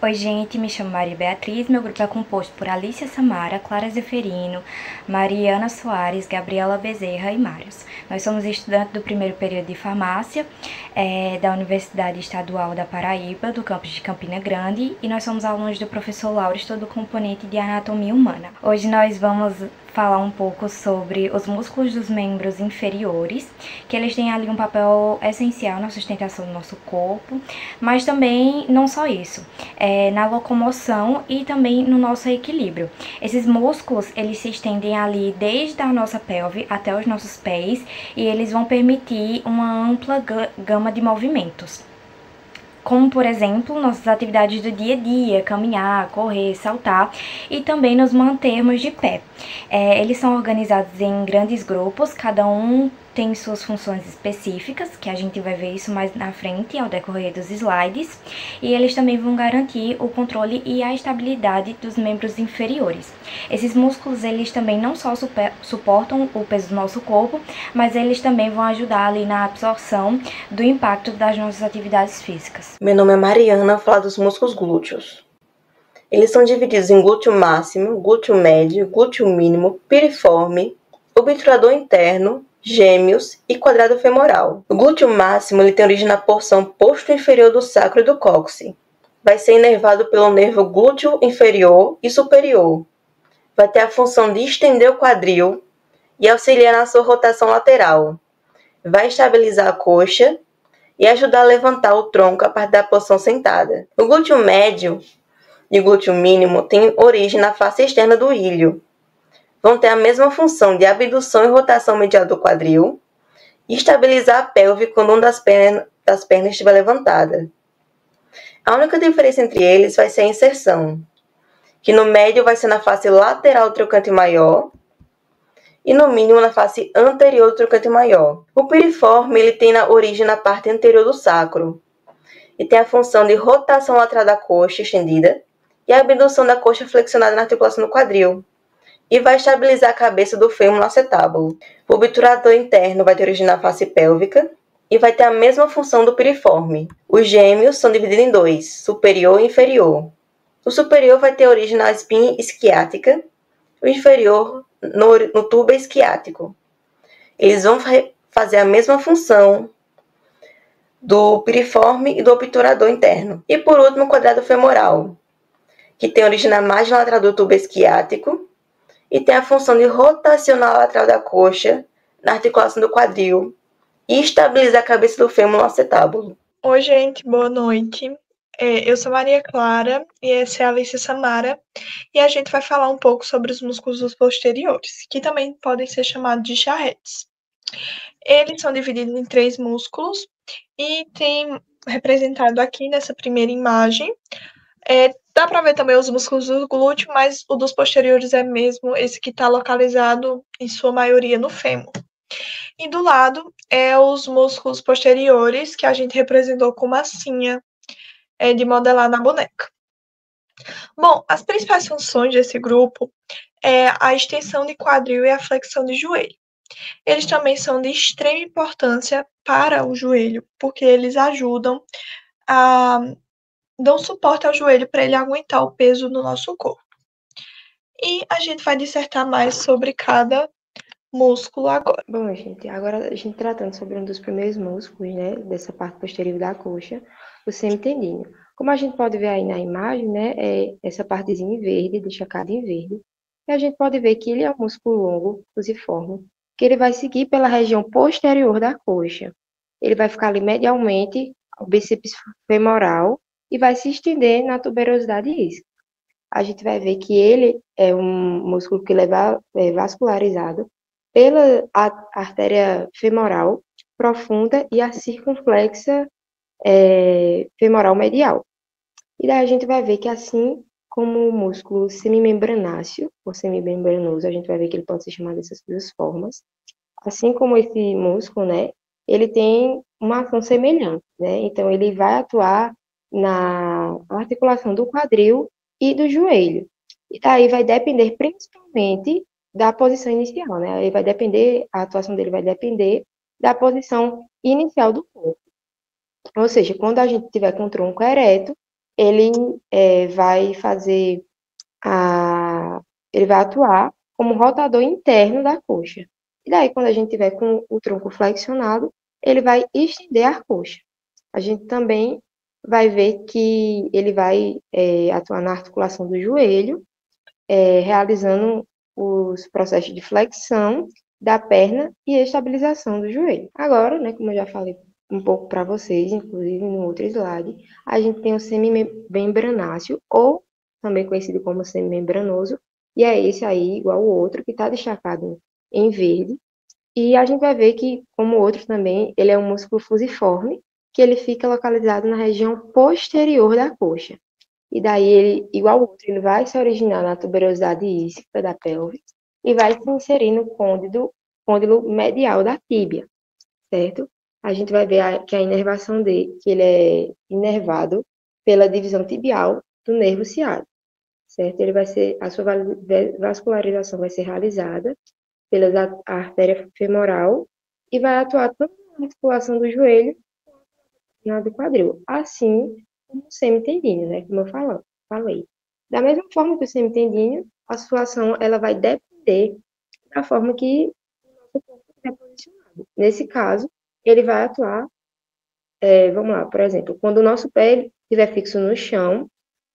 Oi gente, me chamo Maria Beatriz, meu grupo é composto por Alicia Samara, Clara Zeferino, Mariana Soares, Gabriela Bezerra e Marius. Nós somos estudantes do primeiro período de farmácia da Universidade Estadual da Paraíba, do campus de Campina Grande, e nós somos alunos do professor Lauriston do componente de Anatomia Humana. Hoje nós vamos falar um pouco sobre os músculos dos membros inferiores, que eles têm ali um papel essencial na sustentação do nosso corpo, mas também não só isso, na locomoção e também no nosso equilíbrio. Esses músculos, eles se estendem ali desde a nossa pelve até os nossos pés e eles vão permitir uma ampla gama de movimentos, como, por exemplo, nossas atividades do dia a dia, caminhar, correr, saltar e também nos mantermos de pé. Eles são organizados em grandes grupos, cada um tem suas funções específicas, que a gente vai ver isso mais na frente ao decorrer dos slides, e eles também vão garantir o controle e a estabilidade dos membros inferiores. Esses músculos, eles também não só suportam o peso do nosso corpo, mas eles também vão ajudar ali na absorção do impacto das nossas atividades físicas. Meu nome é Mariana, vou falar dos músculos glúteos. Eles são divididos em glúteo máximo, glúteo médio, glúteo mínimo, piriforme, obturador interno, gêmeos e quadrado femoral. O glúteo máximo ele tem origem na porção posto-inferior do sacro e do cóccix. Vai ser inervado pelo nervo glúteo inferior e superior. Vai ter a função de estender o quadril e auxiliar na sua rotação lateral. Vai estabilizar a coxa e ajudar a levantar o tronco a partir da posição sentada. O glúteo médio e o glúteo mínimo têm origem na face externa do ilho. Vão ter a mesma função de abdução e rotação medial do quadril e estabilizar a pelve quando uma das pernas estiver levantada. A única diferença entre eles vai ser a inserção, que no médio vai ser na face lateral do trocante maior e no mínimo na face anterior do trocante maior. O piriforme ele tem na origem na parte anterior do sacro e tem a função de rotação lateral da coxa estendida e a abdução da coxa flexionada na articulação do quadril, e vai estabilizar a cabeça do fêmur no acetábulo. O obturador interno vai ter origem na face pélvica e vai ter a mesma função do piriforme. Os gêmeos são divididos em dois, superior e inferior. O superior vai ter origem na espinha isquiática, o inferior no tubo isquiático. Eles vão fazer a mesma função do piriforme e do obturador interno. E por último, o quadrado femoral, que tem origem na margem lateral do tubo isquiático e tem a função de rotacionar a lateral da coxa na articulação do quadril e estabilizar a cabeça do fêmur no acetábulo. Oi, gente, boa noite. Eu sou Maria Clara e essa é a Alicia Samara, e a gente vai falar um pouco sobre os músculos dos posteriores, que também podem ser chamados de charretes. Eles são divididos em 3 músculos e tem representado aqui nessa primeira imagem. Dá para ver também os músculos do glúteo, mas o dos posteriores é mesmo esse que está localizado, em sua maioria, no fêmur. E do lado os músculos posteriores, que a gente representou com massinha de modelar na boneca. Bom, as principais funções desse grupo é a extensão de quadril e a flexão de joelho. Eles também são de extrema importância para o joelho, porque eles ajudam a dar suporte ao joelho para ele aguentar o peso do nosso corpo. E a gente vai dissertar mais sobre cada músculo agora. Bom, gente, agora a gente tratando sobre um dos primeiros músculos, né, dessa parte posterior da coxa, o semitendíneo. Como a gente pode ver aí na imagem, né, é essa partezinha em verde, destacada em verde, e a gente pode ver que ele é um músculo longo, fusiforme, que ele vai seguir pela região posterior da coxa. Ele vai ficar ali medialmente ao bíceps femoral e vai se estender na tuberosidade isquial. A gente vai ver que ele é um músculo que é vascularizado pela artéria femoral profunda e a circunflexa femoral medial. E daí a gente vai ver que assim como o músculo semimembranáceo ou semimembranoso, a gente vai ver que ele pode ser chamado dessas duas formas. Assim como esse músculo, né, ele tem uma ação semelhante, né? Então ele vai atuar na articulação do quadril e do joelho. E daí vai depender principalmente da posição inicial, né? Aí a atuação dele vai depender da posição inicial do corpo. Ou seja, quando a gente tiver com o tronco ereto, ele vai ele vai atuar como rotador interno da coxa. E daí, quando a gente tiver com o tronco flexionado, ele vai estender a coxa. A gente também vai ver que ele vai atuar na articulação do joelho, realizando os processos de flexão da perna e estabilização do joelho. Agora, né, como eu já falei um pouco para vocês, inclusive no outro slide, a gente tem o semimembranáceo, ou também conhecido como semimembranoso, e é esse aí, igual o outro, que está destacado em verde. E a gente vai ver que, como o outro também, ele é um músculo fusiforme, que ele fica localizado na região posterior da coxa. E daí, ele, igual o outro, ele vai se originar na tuberosidade isquiota da pelve e vai se inserir no côndilo medial da tíbia, certo? A gente vai ver que a inervação dele, que ele é inervado pela divisão tibial do nervo ciático, certo? A sua vascularização vai ser realizada pela artéria femoral e vai atuar tanto na articulação do joelho quanto na do quadril, assim como o semitendíneo, né? Como eu falei. Da mesma forma que o semitendíneo, a sua ação ela vai depender da forma que o nosso corpo é posicionado. Nesse caso, ele vai atuar, vamos lá, por exemplo, quando o nosso pé estiver fixo no chão,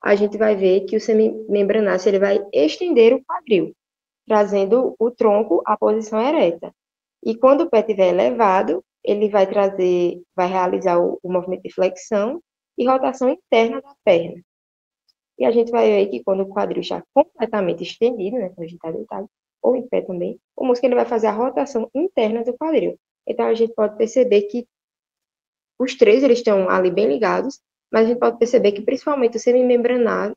a gente vai ver que o semimembranáceo ele vai estender o quadril, trazendo o tronco à posição ereta. E quando o pé estiver elevado, ele vai realizar o movimento de flexão e rotação interna da perna. E a gente vai ver que quando o quadril está completamente estendido, né, quando a gente está deitado, ou em pé também, o músculo ele vai fazer a rotação interna do quadril. Então, a gente pode perceber que os três eles estão ali bem ligados, mas a gente pode perceber que principalmente o semimembranáceo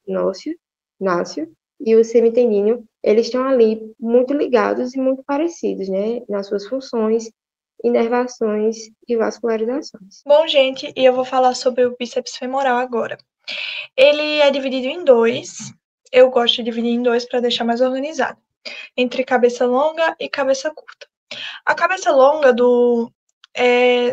e o semitendíneo, eles estão ali muito ligados e muito parecidos, né, nas suas funções, inervações e vascularizações. Bom, gente, e eu vou falar sobre o bíceps femoral agora. Ele é dividido em dois. Eu gosto de dividir em dois para deixar mais organizado, entre cabeça longa e cabeça curta. A cabeça longa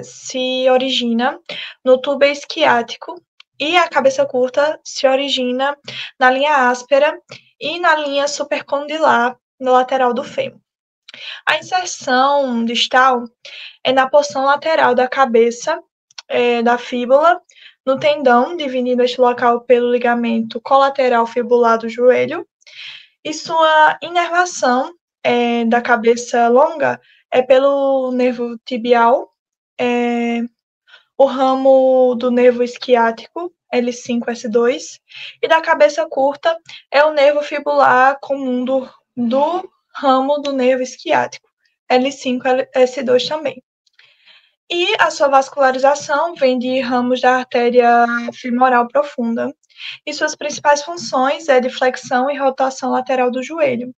se origina no túbulo isquiático e a cabeça curta se origina na linha áspera e na linha supercondilar no lateral do fêmur. A inserção distal é na porção lateral da cabeça, da fíbula, no tendão, dividindo este local pelo ligamento colateral fibular do joelho, e sua inervação da cabeça longa é pelo nervo tibial, o ramo do nervo isquiático, L5-S2, e da cabeça curta é o nervo fibular comum do ramo do nervo isquiático, L5-S2 também. E a sua vascularização vem de ramos da artéria femoral profunda. E suas principais funções é de flexão e rotação lateral do joelho.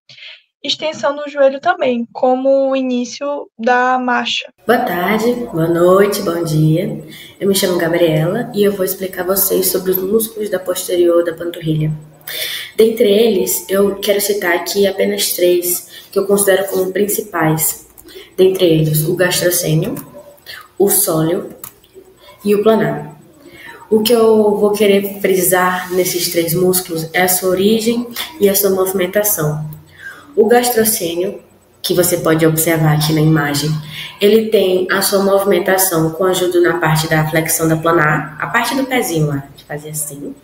Extensão do joelho também, como o início da marcha. Boa tarde, boa noite, bom dia. Eu me chamo Gabriela e eu vou explicar a vocês sobre os músculos da posterior da panturrilha. Dentre eles, eu quero citar aqui apenas 3 que eu considero como principais. Dentre eles, o gastrocênio, o sóleo e o planar. O que eu vou querer frisar nesses 3 músculos é a sua origem e a sua movimentação. O gastrocênio, que você pode observar aqui na imagem, ele tem a sua movimentação com ajuda na parte da flexão da planar, a parte do pezinho lá, de fazer assim,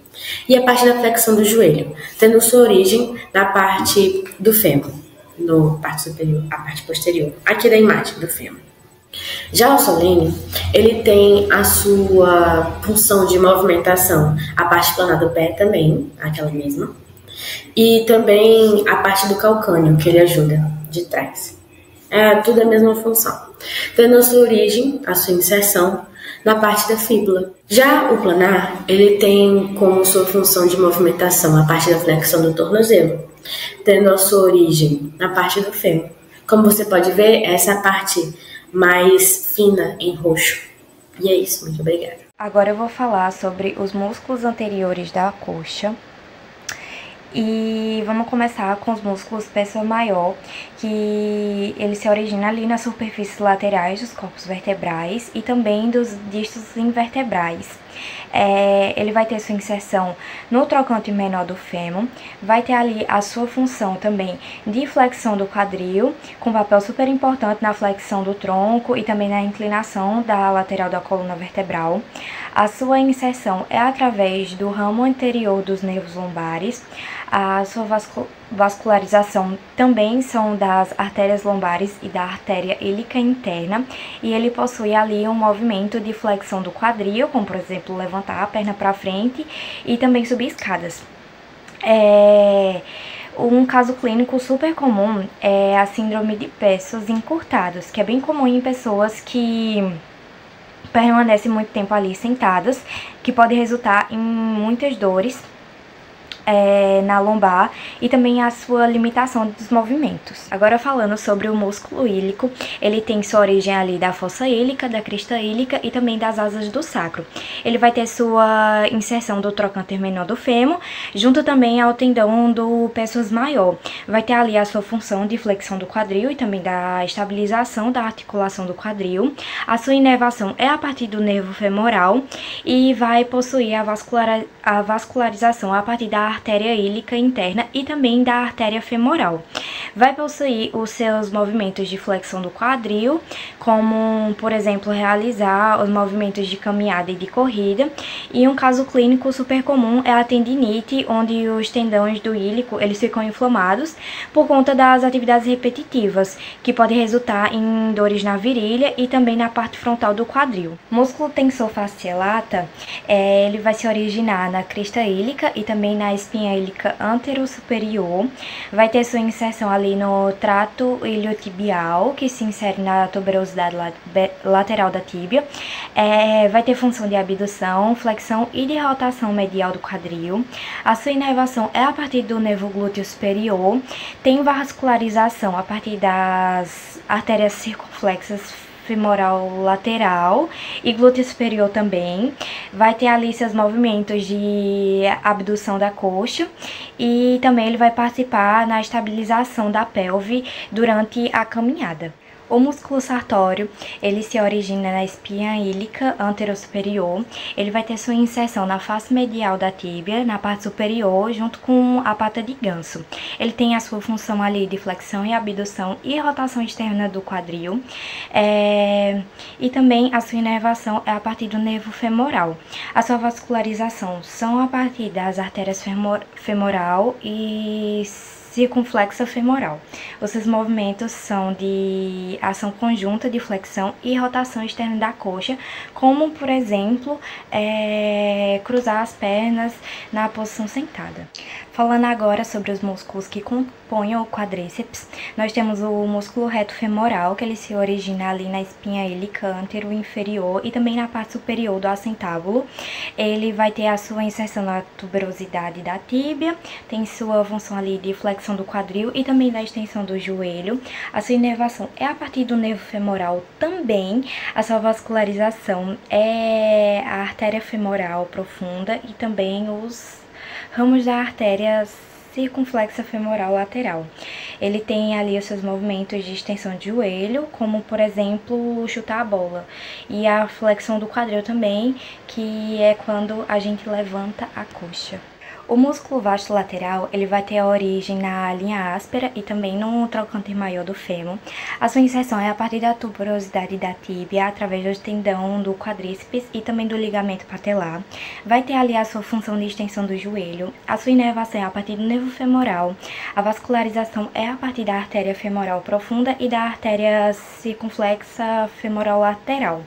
e a parte da flexão do joelho, tendo sua origem na parte do fêmur, no parte superior, a parte posterior, aqui da imagem do fêmur. Já o solênio, ele tem a sua função de movimentação, a parte planar do pé também, aquela mesma, e também a parte do calcâneo, que ele ajuda de trás. É tudo a mesma função. Tendo a sua origem, a sua inserção, na parte da fíbula. Já o planar, ele tem como sua função de movimentação a parte da flexão do tornozelo, tendo a sua origem na parte do fêmur. Como você pode ver, essa é a parte mais fina em roxo. E é isso, muito obrigada. Agora eu vou falar sobre os músculos anteriores da coxa. E vamos começar com os músculos peça maior, que ele se origina ali nas superfícies laterais dos corpos vertebrais e também dos discos invertebrais. Ele vai ter sua inserção no trocânter menor do fêmur, vai ter ali a sua função também de flexão do quadril, com papel super importante na flexão do tronco e também na inclinação da lateral da coluna vertebral. A sua inserção é através do ramo anterior dos nervos lombares. A sua vascularização também são das artérias lombares e da artéria ílica interna, e ele possui ali um movimento de flexão do quadril, como por exemplo levantar a perna para frente e também subir escadas. Um caso clínico super comum é a síndrome de pés encurtados, que é bem comum em pessoas que permanecem muito tempo ali sentadas, que pode resultar em muitas dores na lombar e também a sua limitação dos movimentos. Agora falando sobre o músculo ílico, ele tem sua origem ali da fossa ílica, da crista ílica e também das asas do sacro. Ele vai ter sua inserção do trocânter menor do fêmur, junto também ao tendão do psoas maior. Vai ter ali a sua função de flexão do quadril e também da estabilização da articulação do quadril. A sua inervação é a partir do nervo femoral e vai possuir a vascularização a partir da artéria ílica interna e também da artéria femoral. Vai possuir os seus movimentos de flexão do quadril, como, por exemplo, realizar os movimentos de caminhada e de corrida. E um caso clínico super comum é a tendinite, onde os tendões do ílico eles ficam inflamados por conta das atividades repetitivas, que pode resultar em dores na virilha e também na parte frontal do quadril. O músculo tensor fasciae lata, ele vai se originar na crista ílica e também na espinha ílica antero-superior. Vai ter sua inserção ali no trato iliotibial, que se insere na tuberosidade lateral da tíbia. Vai ter função de abdução, flexão e de rotação medial do quadril. A sua inervação é a partir do nervo glúteo superior. Tem vascularização a partir das artérias circunflexas femoral lateral e glúteo superior também. Vai ter ali seus movimentos de abdução da coxa e também ele vai participar na estabilização da pelve durante a caminhada. O músculo sartório, ele se origina na espinha ílica antero-superior. Ele vai ter sua inserção na face medial da tíbia, na parte superior, junto com a pata de ganso. Ele tem a sua função ali de flexão e abdução e rotação externa do quadril. E também a sua inervação é a partir do nervo femoral. A sua vascularização são a partir das artérias femoral e circunflexa femoral. Os seus movimentos são de ação conjunta de flexão e rotação externa da coxa, como, por exemplo, cruzar as pernas na posição sentada. Falando agora sobre os músculos que compõem o quadríceps, nós temos o músculo reto femoral, que ele se origina ali na espinha ílica antero-inferior e também na parte superior do assentábulo. Ele vai ter a sua inserção na tuberosidade da tíbia, tem sua função ali de flexão do quadril e também da extensão do joelho. A sua inervação é a partir do nervo femoral também. A sua vascularização é a artéria femoral profunda e também os ramos da artéria circunflexa femoral lateral. Ele tem ali os seus movimentos de extensão de joelho, como por exemplo chutar a bola, e a flexão do quadril também, que é quando a gente levanta a coxa. O músculo vasto lateral, ele vai ter a origem na linha áspera e também no trocânter maior do fêmur. A sua inserção é a partir da tuberosidade da tíbia, através do tendão do quadríceps e também do ligamento patelar. Vai ter ali a sua função de extensão do joelho. A sua inervação é a partir do nervo femoral. A vascularização é a partir da artéria femoral profunda e da artéria circunflexa femoral lateral.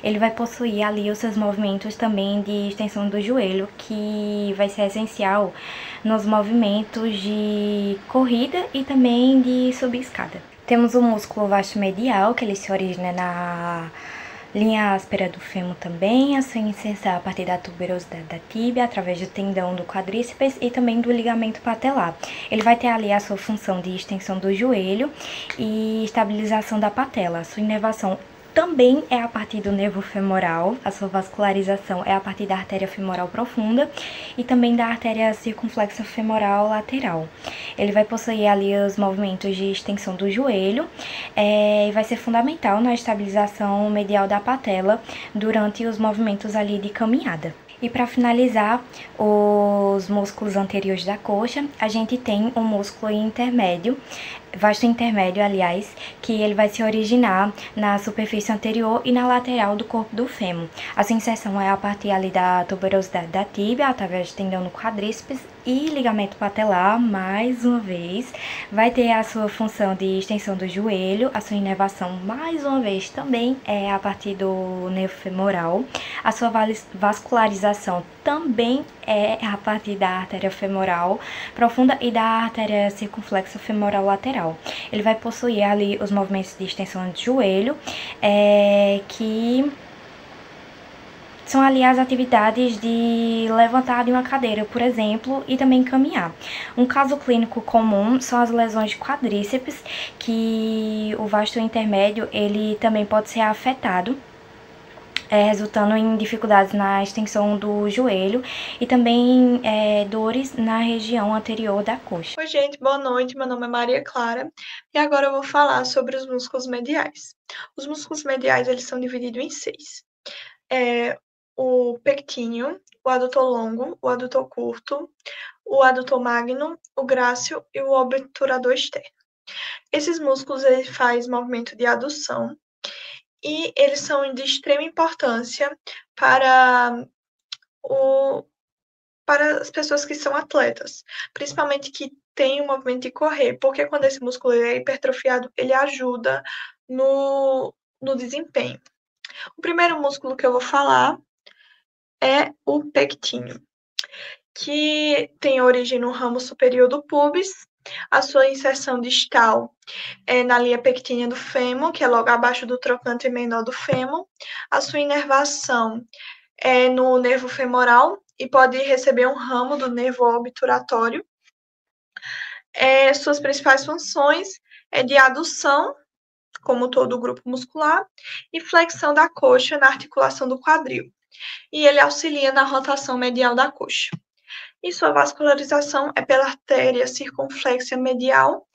Ele vai possuir ali os seus movimentos também de extensão do joelho, que vai ser essencial nos movimentos de corrida e também de subir escada. Temos o músculo vasto medial, que ele se origina na linha áspera do fêmur também. A sua inserção a partir da tuberosidade da tíbia, através do tendão do quadríceps e também do ligamento patelar. Ele vai ter ali a sua função de extensão do joelho e estabilização da patela. A sua inervação também é a partir do nervo femoral, a sua vascularização é a partir da artéria femoral profunda e também da artéria circunflexa femoral lateral. Ele vai possuir ali os movimentos de extensão do joelho e vai ser fundamental na estabilização medial da patela durante os movimentos ali de caminhada. E para finalizar, os músculos anteriores da coxa, a gente tem um músculo intermédio, vasto intermédio, aliás, que ele vai se originar na superfície anterior e na lateral do corpo do fêmur. A sua inserção é a partir ali da tuberosidade da tíbia, através de tendão no quadríceps e ligamento patelar, mais uma vez. Vai ter a sua função de extensão do joelho, a sua inervação, mais uma vez, também é a partir do nervo femoral. A sua vascularização também é a partir da artéria femoral profunda e da artéria circunflexa femoral lateral. Ele vai possuir ali os movimentos de extensão de joelho, que são ali as atividades de levantar de uma cadeira, por exemplo, e também caminhar. Um caso clínico comum são as lesões de quadríceps, que o vasto intermédio ele também pode ser afetado, resultando em dificuldades na extensão do joelho e também dores na região anterior da coxa. Oi, gente, boa noite. Meu nome é Maria Clara e agora eu vou falar sobre os músculos mediais. Os músculos mediais eles são divididos em 6. O pectíneo, o adutor longo, o adutor curto, o adutor magno, o grácil e o obturador externo. Esses músculos eles fazem movimento de adução e eles são de extrema importância para as pessoas que são atletas, principalmente que têm o movimento de correr, porque quando esse músculo é hipertrofiado, ele ajuda no desempenho. O primeiro músculo que eu vou falar é o pectíneo, que tem origem no ramo superior do pubis. A sua inserção distal é na linha pectínea do fêmur, que é logo abaixo do trocante menor do fêmur. A sua inervação é no nervo femoral e pode receber um ramo do nervo obturatório. Suas principais funções é de adução, como todo o grupo muscular, e flexão da coxa na articulação do quadril. E ele auxilia na rotação medial da coxa. E sua vascularização é pela artéria circunflexa medial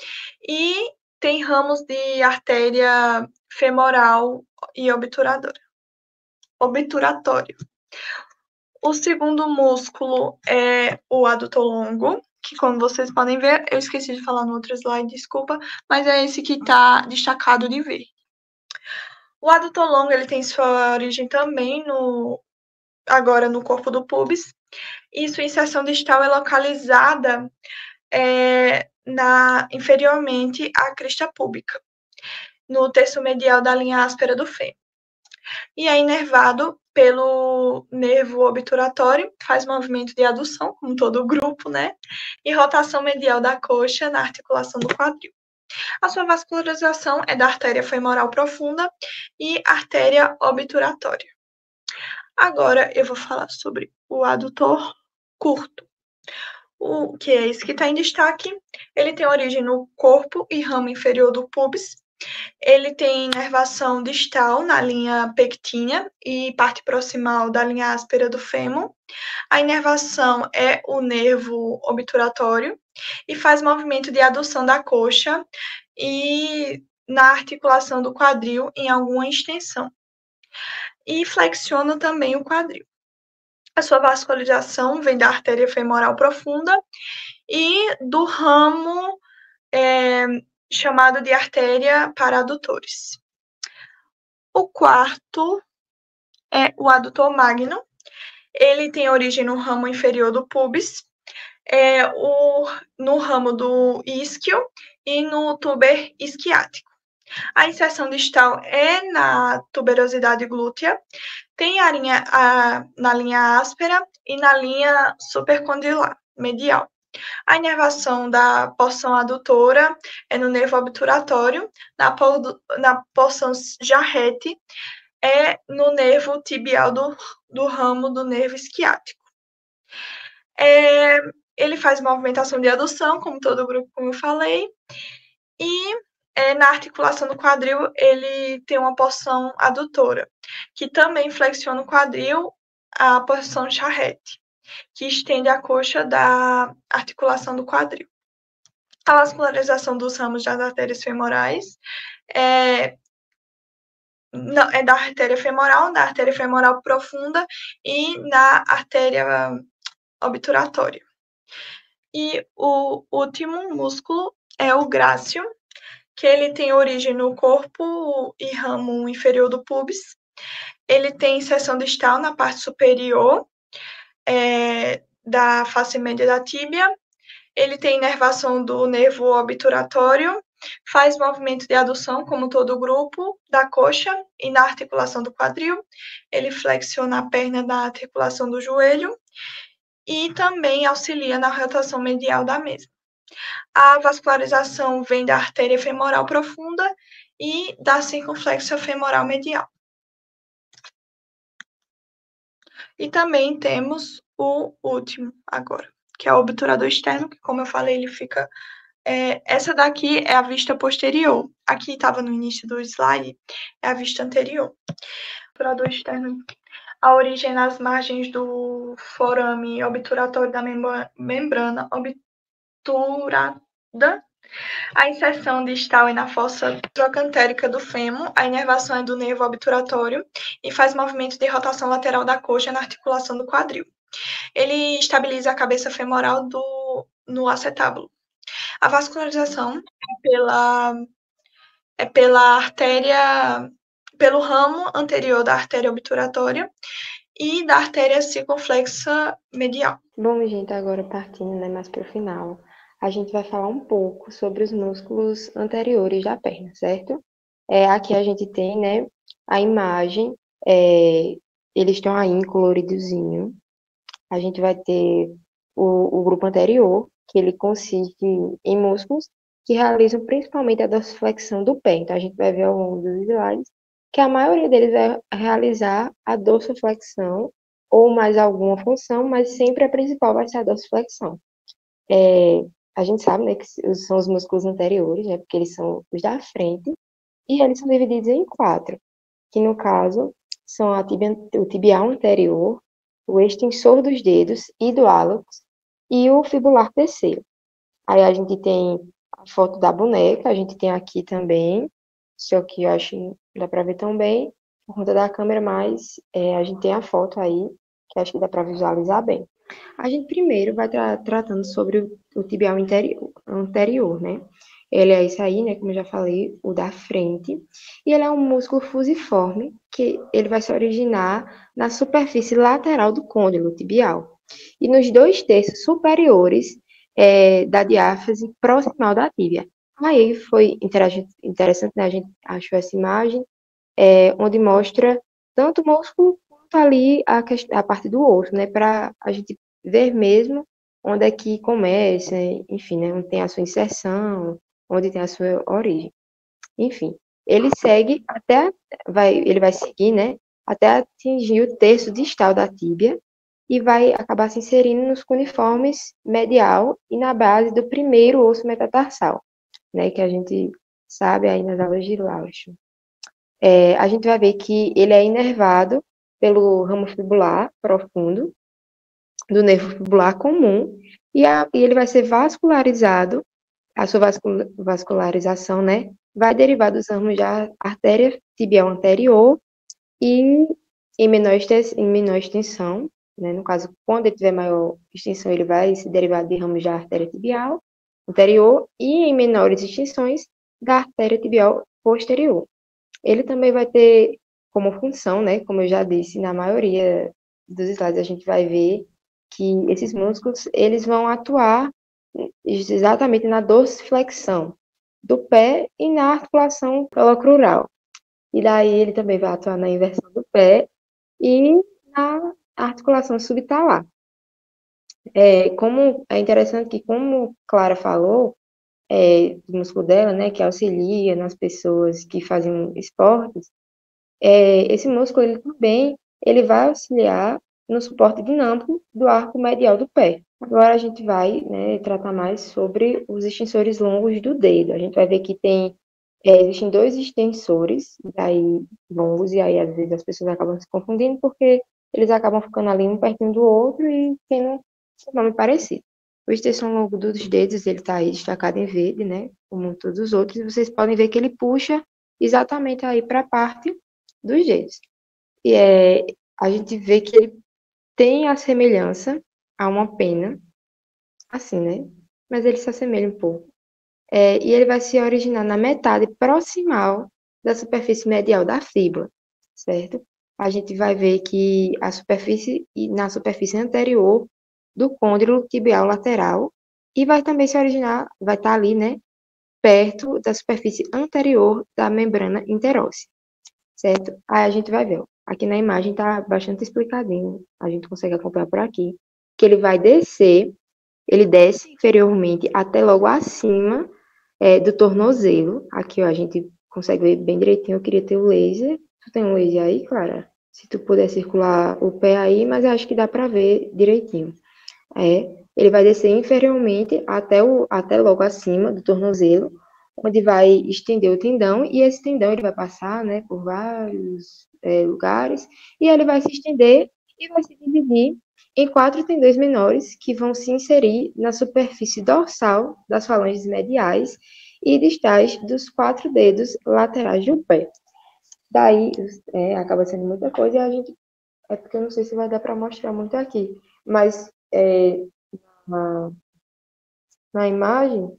e tem ramos de artéria femoral e obturatório. O segundo músculo é o adutor longo, que como vocês podem ver, eu esqueci de falar no outro slide, desculpa, mas é esse que está destacado de verde. O adutor longo ele tem sua origem também agora no corpo do pubis, e sua inserção distal é localizada inferiormente à crista púbica, no terço medial da linha áspera do fêmur. E é inervado pelo nervo obturatório, faz movimento de adução, como todo o grupo, né? E rotação medial da coxa na articulação do quadril. A sua vascularização é da artéria femoral profunda e artéria obturatória. Agora eu vou falar sobre o adutor curto, que é esse que está em destaque. Ele tem origem no corpo e ramo inferior do pubis. Ele tem inervação distal na linha pectínea e parte proximal da linha áspera do fêmur. A inervação é o nervo obturatório e faz movimento de adução da coxa e na articulação do quadril em alguma extensão. E flexiona também o quadril. A sua vascularização vem da artéria femoral profunda e do ramo chamado de artéria para adutores. O quarto é o adutor magno. Ele tem origem no ramo inferior do pubis, no ramo do isquio e no tuber isquiático. A inserção distal é na tuberosidade glútea, tem na linha áspera e na linha supercondylar medial. A inervação da porção adutora é no nervo obturatório, na porção jarrete é no nervo tibial do ramo do nervo isquiático. Ele faz movimentação de adução, como todo o grupo, como eu falei, e Na articulação do quadril, ele tem uma porção adutora, que também flexiona o quadril, a porção charrete, que estende a coxa da articulação do quadril. A vascularização dos ramos das artérias femorais é da artéria femoral profunda e da artéria obturatória. E o último músculo é o grácil, que ele tem origem no corpo e ramo inferior do pubis. Ele tem seção distal na parte superior da face média da tíbia. Ele tem inervação do nervo obturatório, faz movimento de adução, como todo o grupo, da coxa e na articulação do quadril. Ele flexiona a perna na articulação do joelho e também auxilia na rotação medial da mesma. A vascularização vem da artéria femoral profunda e da circunflexão femoral medial. E também temos o último agora, que é o obturador externo, que, como eu falei, ele fica... essa daqui é a vista posterior. Aqui estava no início do slide, é a vista anterior. Obturador externo, a origem nas margens do forame obturatório da membrana obturada. A inserção distal é na fossa trocantérica do fêmur, a inervação é do nervo obturatório e faz movimento de rotação lateral da coxa na articulação do quadril. Ele estabiliza a cabeça femoral no acetábulo. A vascularização é pela artéria, pelo ramo anterior da artéria obturatória e da artéria circunflexa medial. Bom, gente, agora partindo, né, mais para o final, a gente vai falar um pouco sobre os músculos anteriores da perna, certo? Aqui a gente tem, né, a imagem, eles estão aí em coloridozinho. A gente vai ter o grupo anterior, que ele consiste em músculos que realizam principalmente a dorsiflexão do pé. Então, a gente vai ver ao longo dos slides que a maioria deles vai realizar a dorsiflexão ou mais alguma função, mas sempre a principal vai ser a dorsiflexão. A gente sabe, né, que são os músculos anteriores, né, porque eles são os da frente, e eles são divididos em 4, que no caso são o tibial anterior, o extensor dos dedos e do hálux, e o fibular terceiro. Aí a gente tem a foto da boneca, a gente tem aqui também, só que eu acho que não dá para ver tão bem, por conta da câmera, mas a gente tem a foto aí, que acho que dá para visualizar bem. A gente primeiro vai tratando sobre o tibial anterior, né? Ele é esse aí, né, como eu já falei, o da frente, e ele é um músculo fusiforme, que ele vai se originar na superfície lateral do côndilo tibial, e nos 2/3 superiores da diáfise proximal da tíbia. Aí foi interessante, né, a gente achou essa imagem, onde mostra tanto o músculo quanto ali a parte do osso, né, para a gente ver mesmo onde é que começa, enfim, né, onde tem a sua inserção, onde tem a sua origem. Enfim, ele vai seguir, né, até atingir o terço distal da tíbia e vai acabar se inserindo nos cuneiformes medial e na base do primeiro osso metatarsal, né, que a gente sabe aí nas aulas de Lauscher. A gente vai ver que ele é inervado pelo ramo fibular profundo, do nervo fibular comum, e ele vai ser vascularizado, a sua vascularização, né, vai derivar dos ramos da artéria tibial anterior e em menor extensão, né, no caso, quando ele tiver maior extensão, ele vai se derivar de ramos da artéria tibial anterior e em menores extensões da artéria tibial posterior. Ele também vai ter como função, né, como eu já disse, na maioria dos slides a gente vai ver que esses músculos, eles vão atuar exatamente na dorsiflexão do pé e na articulação colocrural. E daí ele também vai atuar na inversão do pé e na articulação subtalar. Como é interessante que, como Clara falou, do músculo dela, né, que auxilia nas pessoas que fazem esportes, esse músculo ele vai auxiliar no suporte dinâmico do arco medial do pé. Agora a gente vai, né, tratar mais sobre os extensores longos do dedo. A gente vai ver que tem Existem dois extensores, daí longos, e aí às vezes as pessoas acabam se confundindo porque eles acabam ficando ali um pertinho do outro e tendo um nome parecido. O extensor longo dos dedos, ele está aí destacado em verde, né? Como todos os outros, e vocês podem ver que ele puxa exatamente aí para a parte dos dedos. E a gente vê que ele tem a semelhança a uma pena, assim, né? Mas ele se assemelha um pouco. E ele vai se originar na metade proximal da superfície medial da fíbula, certo? A gente vai ver que na superfície anterior do côndilo tibial lateral, e vai também se originar, vai estar ali, né, perto da superfície anterior da membrana interóssea, certo? Aí a gente vai ver, ó, aqui na imagem está bastante explicadinho, a gente consegue acompanhar por aqui, que ele desce inferiormente até logo acima do tornozelo. Aqui, ó, a gente consegue ver bem direitinho. Eu queria ter o laser. Tu tem um laser aí, Clara? Se tu puder circular o pé aí, mas eu acho que dá para ver direitinho. Ele vai descer inferiormente até logo acima do tornozelo, onde vai estender o tendão, e esse tendão ele vai passar, né, por vários lugares, e ele vai se estender e vai se dividir em 4 tendões menores que vão se inserir na superfície dorsal das falanges mediais e distais dos 4 dedos laterais do pé. Daí, acaba sendo muita coisa, e a gente, porque eu não sei se vai dar para mostrar muito aqui, mas na, na imagem,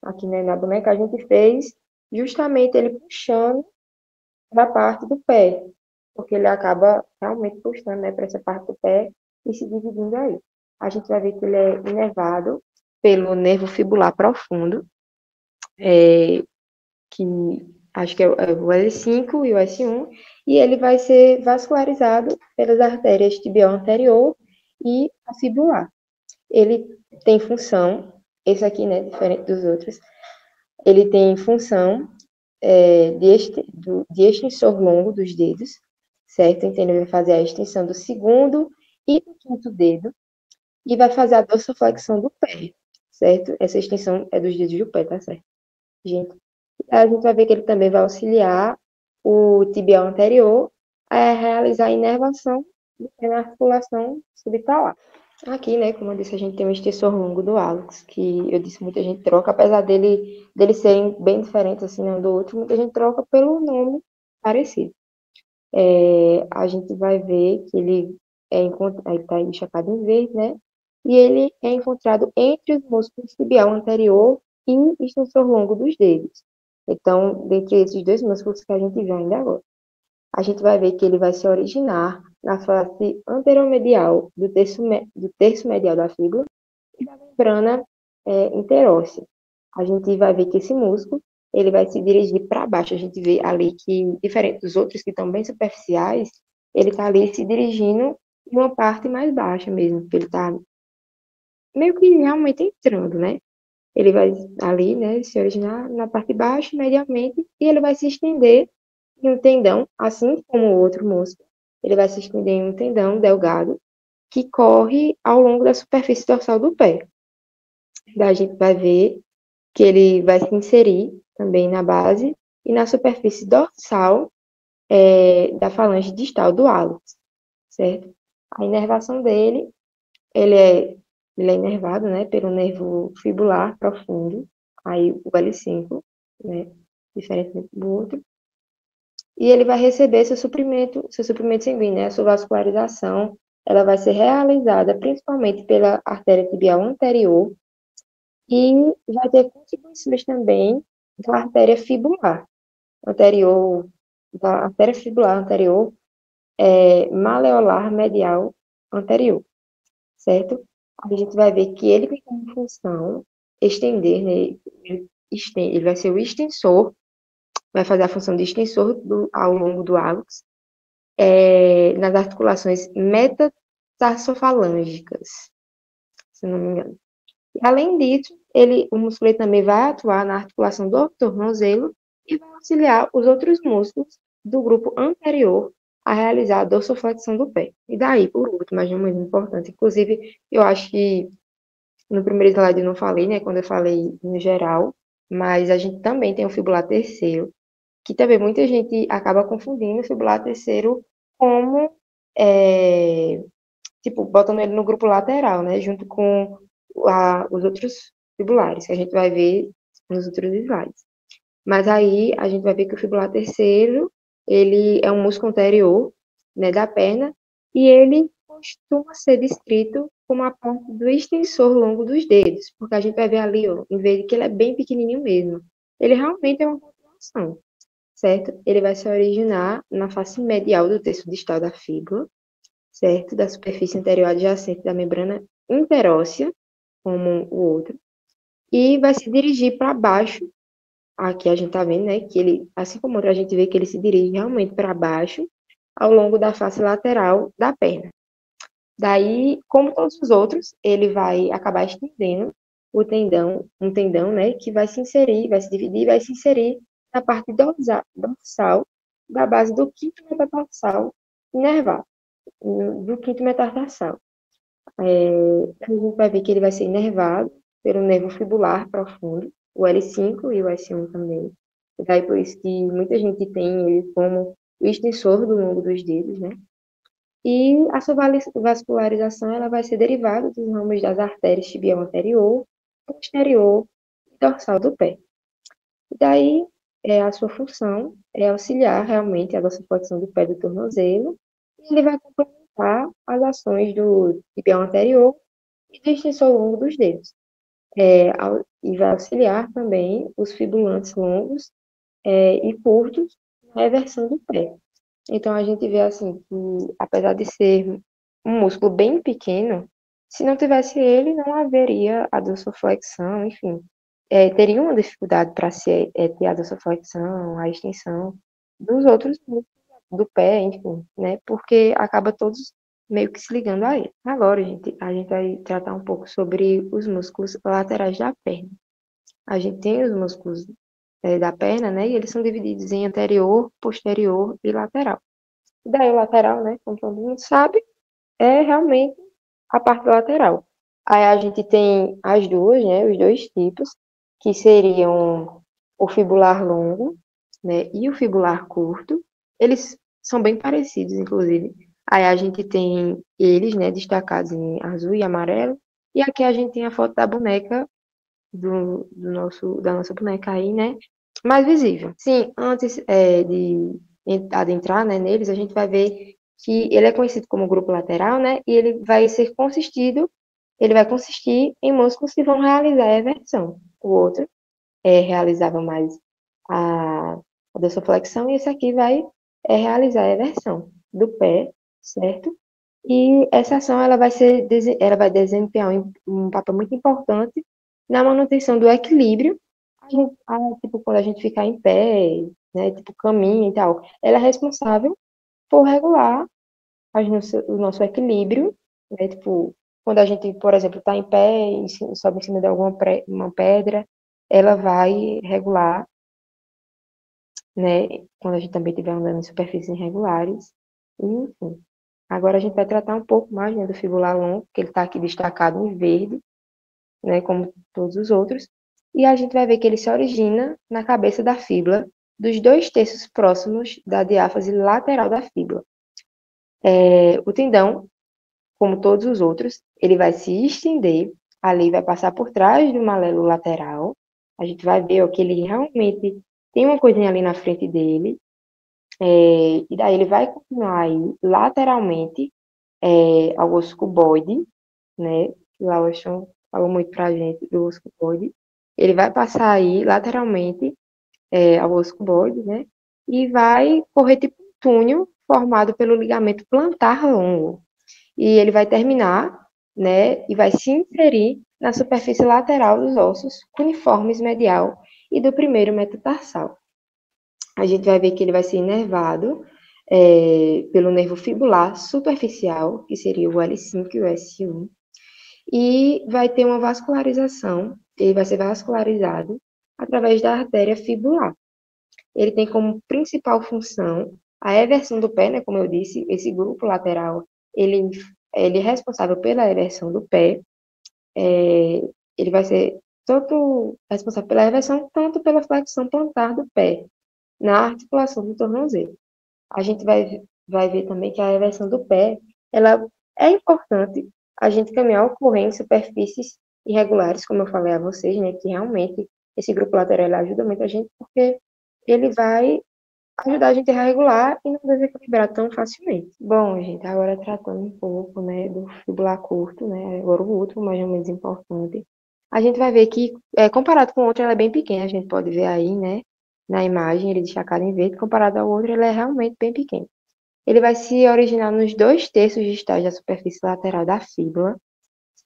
aqui, né, na boneca, a gente fez justamente ele puxando para a parte do pé, porque ele acaba realmente puxando, né, para essa parte do pé e se dividindo aí. A gente vai ver que ele é inervado pelo nervo fibular profundo, que acho que é o L5 e o S1, e ele vai ser vascularizado pelas artérias tibial anterior e a fibular. Ele tem função, esse aqui, né, diferente dos outros, ele tem função de extensor longo dos dedos, certo? Então, ele vai fazer a extensão do segundo e do quinto dedo, e vai fazer a dorsoflexão do pé, certo? Essa extensão é dos dedos do pé, tá certo? Gente, a gente vai ver que ele também vai auxiliar o tibial anterior a realizar a inervação na articulação subtalar. Aqui, né, como eu disse, a gente tem um extensor longo do hálux, que eu disse, muita gente troca, apesar dele serem bem diferentes, assim, um do outro, muita gente troca pelo nome parecido. A gente vai ver que ele está encharcado em verde, né, e ele é encontrado entre os músculos tibial anterior e extensor longo dos dedos. Então, dentre esses dois músculos que a gente viu ainda agora, a gente vai ver que ele vai se originar na face anteromedial do terço medial da fíbula e da membrana interóssea. A gente vai ver que esse músculo ele vai se dirigir para baixo. A gente vê ali que, diferente dos outros que estão bem superficiais, ele está ali se dirigindo em uma parte mais baixa mesmo, porque ele está meio que realmente entrando, né? Ele vai ali, né, se originar na parte de baixo, medialmente, e ele vai se estender em um tendão, assim como o outro músculo. Ele vai se estender em um tendão delgado que corre ao longo da superfície dorsal do pé. Daí a gente vai ver que ele vai se inserir também na base e na superfície dorsal da falange distal do hálux, certo? A inervação dele, ele é inervado, né, pelo nervo fibular profundo, aí o L5, né, diferente do outro, e ele vai receber seu suprimento sanguíneo, né, a sua vascularização, ela vai ser realizada principalmente pela artéria tibial anterior, e vai ter contribuições também da artéria fibular anterior, maleolar medial anterior, certo? A gente vai ver que ele tem como função estender, né? Ele vai ser o extensor, vai fazer a função de extensor ao longo do hálux, nas articulações metatarsofalângicas, se não me engano. E, além disso, o músculo também vai atuar na articulação do tornozelo e vai auxiliar os outros músculos do grupo anterior a realizar a dorsoflexão do pé. E daí, por último, mas não muito importante, inclusive, eu acho que no primeiro slide eu não falei, né, quando eu falei no geral, Mas a gente também tem o fibular terceiro, que também muita gente acaba confundindo o fibular terceiro como, é, tipo, botando ele no grupo lateral, né? Junto com os outros fibulares, que a gente vai ver nos outros slides. Mas aí a gente vai ver que o fibular terceiro, ele é um músculo anterior, né, da perna, e ele costuma ser descrito como a parte do extensor longo dos dedos, porque a gente vai ver ali, ó, em vez de que ele é bem pequenininho mesmo, ele realmente é uma continuação, certo? Ele vai se originar na face medial do terço distal da fíbula, certo? Da superfície anterior adjacente da membrana interóssea, como o outro, e vai se dirigir para baixo. Aqui a gente tá vendo, né, que ele, assim como o outro, a gente vê que ele se dirige realmente para baixo, ao longo da face lateral da perna. Daí, como todos os outros, ele vai acabar estendendo o tendão, um tendão, né, que vai se inserir, vai se dividir, vai se inserir na parte dorsal da base do quinto metatarsal inervado, do quinto metatarsal. A gente vai ver que ele vai ser inervado pelo nervo fibular profundo, o L5 e o S1 também. E daí por isso que muita gente tem ele como o extensor do longo dos dedos, né? E a sua vascularização ela vai ser derivada dos ramos das artérias tibial anterior, posterior e dorsal do pé. E daí, a sua função é auxiliar realmente a dorsiflexão do pé do tornozelo, e ele vai complementar as ações do tibial anterior e do extensor longo dos dedos. E vai auxiliar também os fibulantes longos e curtos na reversão do pé. Então, a gente vê assim que, apesar de ser um músculo bem pequeno, se não tivesse ele, não haveria a dorsoflexão, enfim. Teria uma dificuldade para se ter a dorsoflexão, a extensão dos outros músculos do pé, enfim, né? Porque acaba todos meio que se ligando a ele. Agora, gente, a gente vai tratar um pouco sobre os músculos laterais da perna. A gente tem os músculos da perna, né? E eles são divididos em anterior, posterior e lateral. E daí o lateral, né? Como todo mundo sabe, é realmente a parte lateral. Aí a gente tem as duas, né? Os dois tipos, que seriam o fibular longo, né? E o fibular curto. Eles são bem parecidos, inclusive. Aí a gente tem eles, né? Destacados em azul e amarelo. E aqui a gente tem a foto da boneca da nossa boneca aí, né? Mais visível. Sim, antes de adentrar, né, neles, a gente vai ver que ele é conhecido como grupo lateral, né? E ele vai consistir em músculos que vão realizar a eversão. O outro realizava mais a, a dorsoflexão e esse aqui vai realizar a eversão do pé, certo? E essa ação ela vai desempenhar um papel muito importante na manutenção do equilíbrio, tipo, quando a gente ficar em pé, né, tipo, caminha e tal, ela é responsável por regular o nosso equilíbrio, né, tipo, quando a gente, por exemplo, está em pé e sobe em cima de uma pedra, ela vai regular, né, quando a gente também estiver andando em superfícies irregulares, e, enfim. Agora a gente vai tratar um pouco mais, né, do fibular longo, que ele está aqui destacado em verde, né, como todos os outros, e a gente vai ver que ele se origina na cabeça da fíbula, dos 2/3 próximos da diáfase lateral da fíbula. O tendão, como todos os outros, ele vai se estender, ali vai passar por trás do malelo lateral, a gente vai ver ó, que ele realmente tem uma coisinha ali na frente dele, e daí ele vai continuar aí lateralmente ao osso cuboide, né, que o Alexandre falou muito pra gente do osso cuboide. Ele vai passar aí lateralmente ao osso cuboide, né, e vai correr tipo um túnel formado pelo ligamento plantar longo. E ele vai terminar, né, e vai se inserir na superfície lateral dos ossos cuneiformes medial e do primeiro metatarsal. A gente vai ver que ele vai ser inervado pelo nervo fibular superficial, que seria o L5 e o S1, e vai ter uma vascularização, ele vai ser vascularizado através da artéria fibular. Ele tem como principal função a eversão do pé, né, como eu disse, esse grupo lateral, ele é responsável pela eversão do pé, ele vai ser tanto responsável pela reversão, tanto pela flexão plantar do pé, na articulação do tornozelo. A gente vai ver também que a reversão do pé, ela é importante a gente caminhar ocorrer em superfícies irregulares, como eu falei a vocês, né, que realmente esse grupo lateral ele ajuda muito a gente, porque ele vai ajudar a gente a regular e não desequilibrar tão facilmente. Bom, gente, agora tratando um pouco, né, do fibular curto, né, agora o último, mas não menos importante, a gente vai ver que, comparado com o outro, ela é bem pequena, a gente pode ver aí, né, na imagem, ele destacado em verde, comparado ao outro, ele é realmente bem pequeno. Ele vai se originar nos 2/3 distais da superfície lateral da fíbula,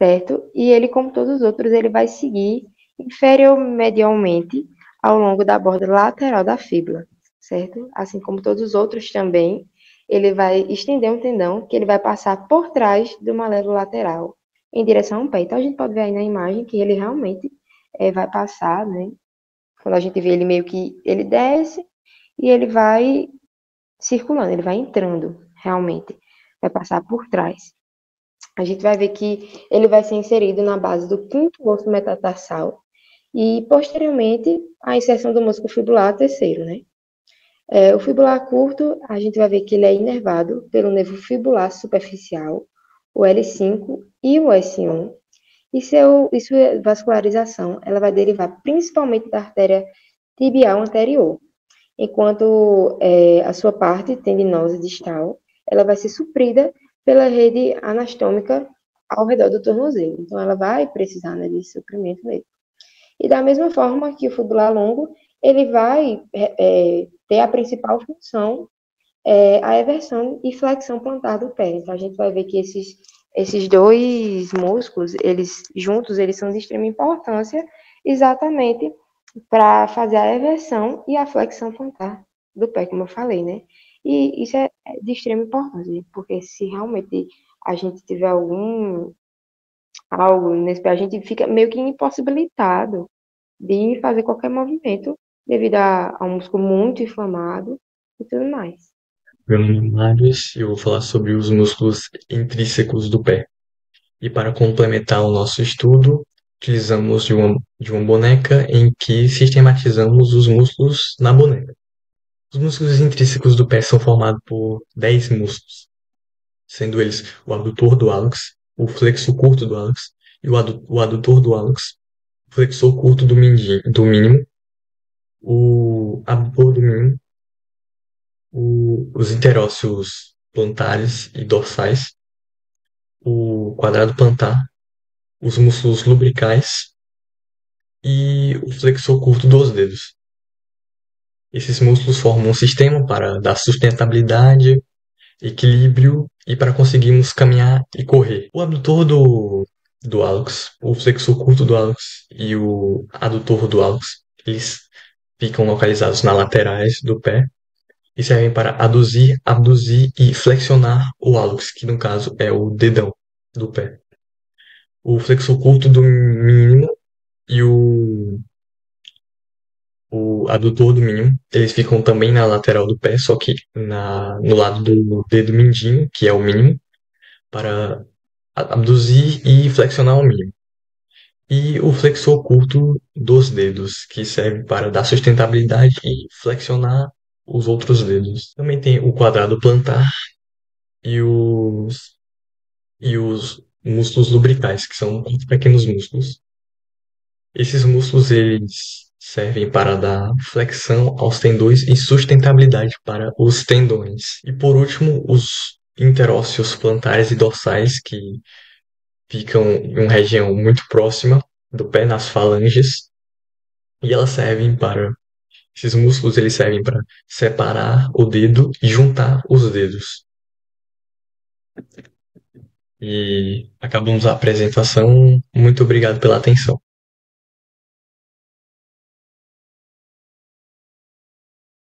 certo? E ele, como todos os outros, ele vai seguir inferior-medialmente ao longo da borda lateral da fíbula, certo? Assim como todos os outros também, ele vai estender um tendão que ele vai passar por trás do malelo lateral, em direção ao pé. Então, a gente pode ver aí na imagem que ele realmente vai passar, né? Quando a gente vê ele meio que, ele desce e ele vai circulando, ele vai entrando, realmente, vai passar por trás. A gente vai ver que ele vai ser inserido na base do quinto osso metatarsal e, posteriormente, a inserção do músculo fibular terceiro, né? O fibular curto, a gente vai ver que ele é inervado pelo nervo fibular superficial, o L5 e o S1, e sua vascularização, ela vai derivar principalmente da artéria tibial anterior, enquanto a sua parte tendinosa distal, ela vai ser suprida pela rede anastômica ao redor do tornozelo. Então, ela vai precisar, né, de suprimento mesmo. E da mesma forma que o fibular longo, ele vai ter a principal função, a eversão e flexão plantar do pé. Então, a gente vai ver que esses dois músculos, eles juntos, eles são de extrema importância, exatamente para fazer a eversão e a flexão plantar do pé, como eu falei, né? E isso é de extrema importância, porque se realmente a gente tiver algo nesse pé, a gente fica meio que impossibilitado de fazer qualquer movimento devido a um músculo muito inflamado e tudo mais. Meu nome é Marius e eu vou falar sobre os músculos intrínsecos do pé. E para complementar o nosso estudo, utilizamos de uma boneca em que sistematizamos os músculos na boneca. Os músculos intrínsecos do pé são formados por 10 músculos, sendo eles o abdutor do hálux, o flexor curto do hálux e o adutor do hálux, o flexor curto do mínimo, o abdutor do mínimo, os interósseos plantares e dorsais, o quadrado plantar, os músculos lumbricais e o flexor curto dos dedos. Esses músculos formam um sistema para dar sustentabilidade, equilíbrio e para conseguirmos caminhar e correr. O abdutor do hálux, o flexor curto do hálux e o adutor do hálux, eles ficam localizados nas laterais do pé e servem para aduzir, abduzir e flexionar o hálux, que no caso é o dedão do pé. O flexor curto do mínimo e o adutor do mínimo, eles ficam também na lateral do pé, só que no lado do dedo mindinho, que é o mínimo, para abduzir e flexionar o mínimo. E o flexor curto dos dedos, que serve para dar sustentabilidade e flexionar os outros dedos. Também tem o quadrado plantar e os músculos lubricais, que são muito pequenos músculos. Esses músculos eles servem para dar flexão aos tendões e sustentabilidade para os tendões. E por último, os interósseos plantares e dorsais, que ficam em uma região muito próxima do pé, nas falanges, e elas servem para esses músculos eles servem para separar o dedo e juntar os dedos. E acabamos a apresentação. Muito obrigado pela atenção.